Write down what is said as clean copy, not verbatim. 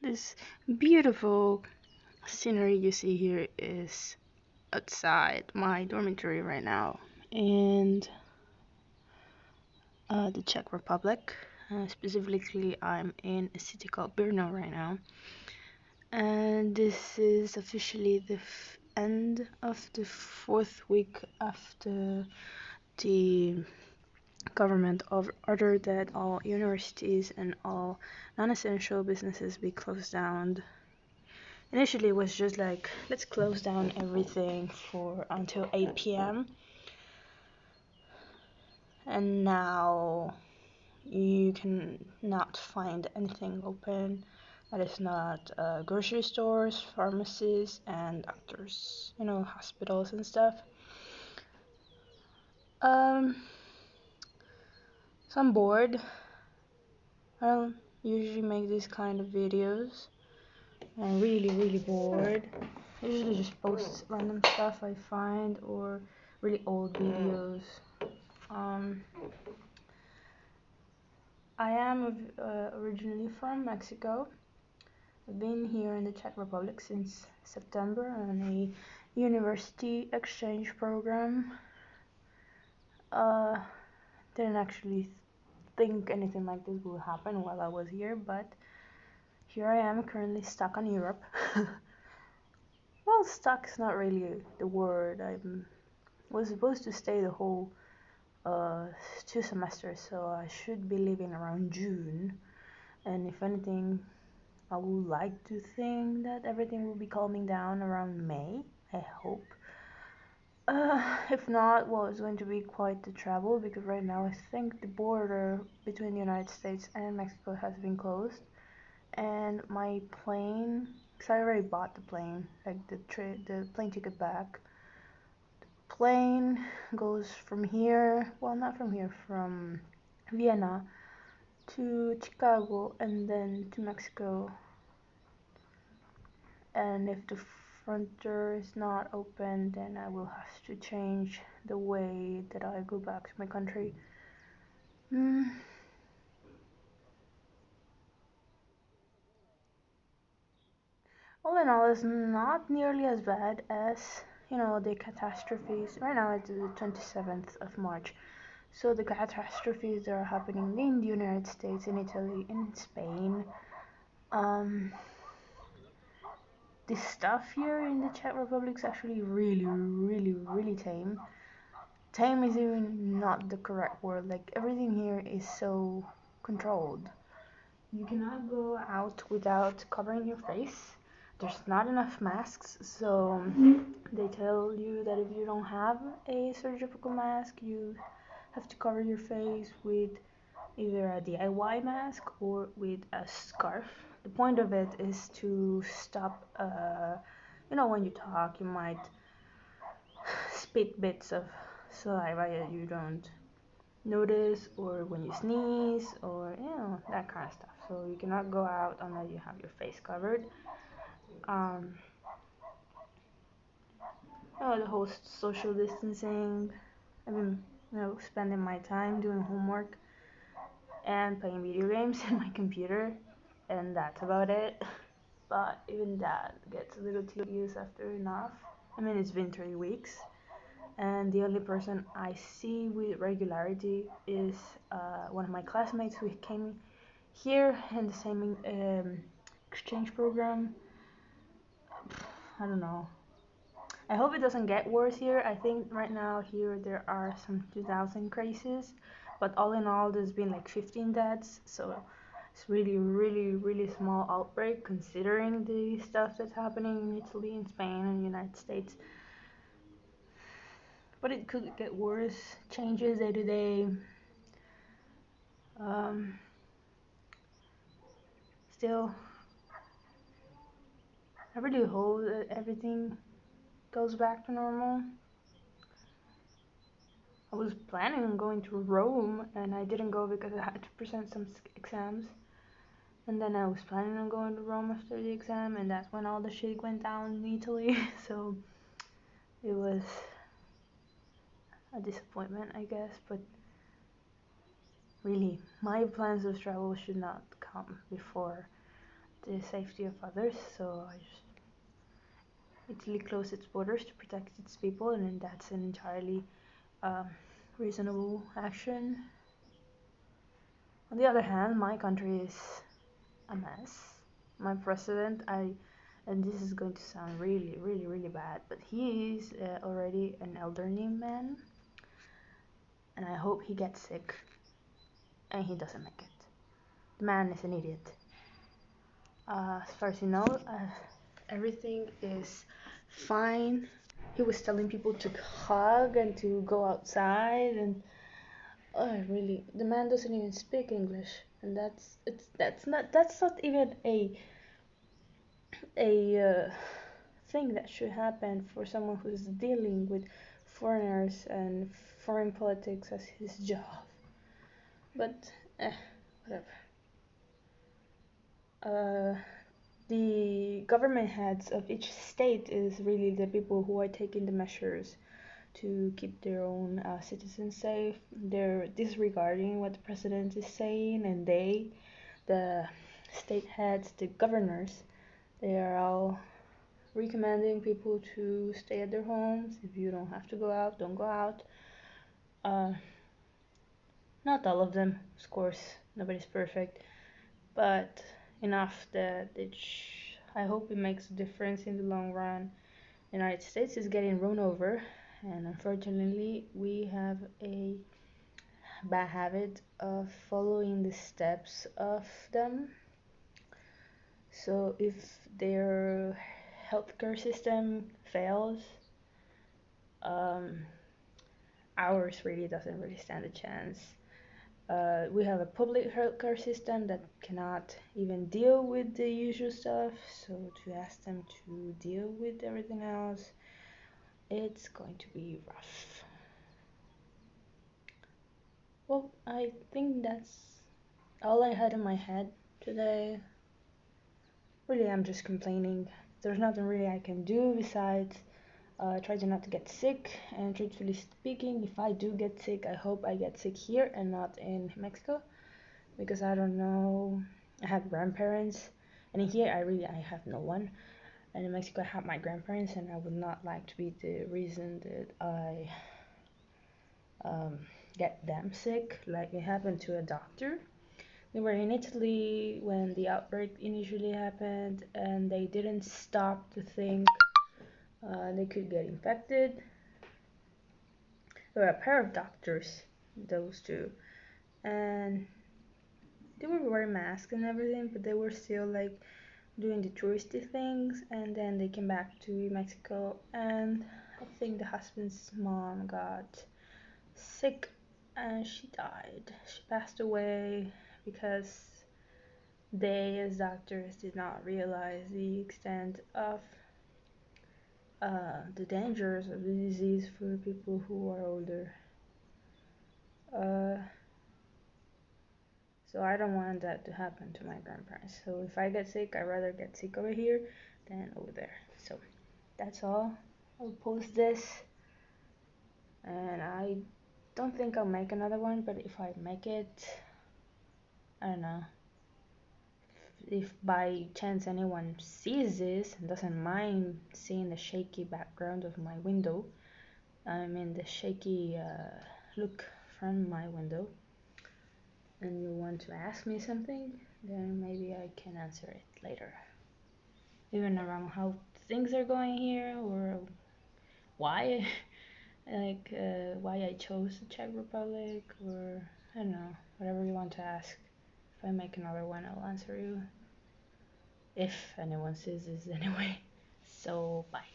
This beautiful scenery you see here is outside my dormitory right now in the Czech Republic. Specifically, I'm in a city called Brno right now, and this is officially the end of the fourth week after the government ordered that all universities and all non-essential businesses be closed down. Initially, it was just like, let's close down everything for until 8 p.m. And now you can not find anything open that is not grocery stores, pharmacies, and doctors, hospitals and stuff. Um, so I'm bored. I don't usually make these kind of videos. I'm really bored. I usually just post random stuff I find or really old videos. I am originally from Mexico. I've been here in the Czech Republic since September on a university exchange program. Didn't actually think anything like this would happen while I was here, but here I am currently stuck on Europe. Well, stuck is not really the word. I was supposed to stay the whole 2 semesters, so I should be leaving around June. And if anything, I would like to think that everything will be calming down around May. I hope. If not, well, it's going to be quite the travel because right now I think the border between the United States and Mexico has been closed, and my plane, because I already bought the plane, like the plane ticket back. Plane goes from here, well, not from here, from Vienna to Chicago and then to Mexico. And if the front door is not open, then I will have to change the way that I go back to my country. All in all, it's not nearly as bad as, the catastrophes. Right now it's the 27th of March. So the catastrophes that are happening in the United States, in Italy, in Spain, the stuff here in the Czech Republic is actually really tame. Tame is even not the correct word. Like, everything here is so controlled. You cannot go out without covering your face. There's not enough masks, so they tell you that if you don't have a surgical mask, you have to cover your face with either a DIY mask or with a scarf. The point of it is to stop, when you talk, you might spit bits of saliva that you don't notice, or when you sneeze, or that kind of stuff. So you cannot go out unless you have your face covered. The whole social distancing. I've been, spending my time doing homework and playing video games in my computer, and that's about it. But even that gets a little tedious after enough. I mean, it's been 3 weeks, and the only person I see with regularity is one of my classmates who came here in the same exchange program. I don't know. I hope it doesn't get worse here. I think right now here there are some 2,000 cases, but all in all there's been like 15 deaths, so it's really small outbreak considering the stuff that's happening in Italy and Spain and the United States. But it could get worse. Changes day to day. Still, I really hope that everything goes back to normal. I was planning on going to Rome and I didn't go because I had to present some exams. And then I was planning on going to Rome after the exam, and that's when all the shit went down in Italy. So it was a disappointment, I guess. But really, my plans of travel should not come before the safety of others. So Italy closed its borders to protect its people, and that's an entirely um, reasonable action. On the other hand, my country is a mess. My president, and this is going to sound really, really, really bad, but he is already an elderly man, and I hope he gets sick and he doesn't make it. The man is an idiot. As far as you know, everything is fine. He was telling people to hug and to go outside, and really, the man doesn't even speak English, and that's not even a thing that should happen for someone who's dealing with foreigners and foreign politics as his job. But whatever. The government heads of each state is really the people who are taking the measures to keep their own citizens safe. They're disregarding what the president is saying, and the state heads, the governors, they are all recommending people to stay at their homes. If you don't have to go out, don't go out. Not all of them, of course, nobody's perfect, but enough that I hope it makes a difference in the long run. The United States is getting run over, and unfortunately, we have a bad habit of following the steps of them. So if their healthcare system fails, ours really doesn't really stand a chance. We have a public healthcare system that cannot even deal with the usual stuff, so to ask them to deal with everything else, it's going to be rough. Well, I think that's all I had in my head today. Really, I'm just complaining. There's nothing really I can do besides try to not to get sick. And truthfully speaking, if I do get sick, I hope I get sick here and not in Mexico, because I don't know. I have grandparents, and in here I have no one. And in Mexico, I have my grandparents, and I would not like to be the reason that I get them sick, like it happened to a doctor. They were in Italy when the outbreak initially happened, and they didn't stop to think they could get infected. There were a pair of doctors, those two, and they were wearing masks and everything, but they were still like doing the touristy things. And then they came back to Mexico, and I think the husband's mom got sick and she died. She passed away because they, as doctors, did not realize the extent of the dangers of the disease for people who are older. So I don't want that to happen to my grandparents. So if I get sick, I'd rather get sick over here than over there. So that's all. I'll post this, and I don't think I'll make another one, but if I make it, I don't know. If by chance anyone sees this and doesn't mind seeing the shaky background of my window, I mean the shaky look from my window, and you want to ask me something, then maybe I can answer it later. Even around how things are going here, or why why I chose the Czech Republic, or I don't know, whatever you want to ask. If I make another one, I'll answer you. If anyone sees this anyway. So, bye.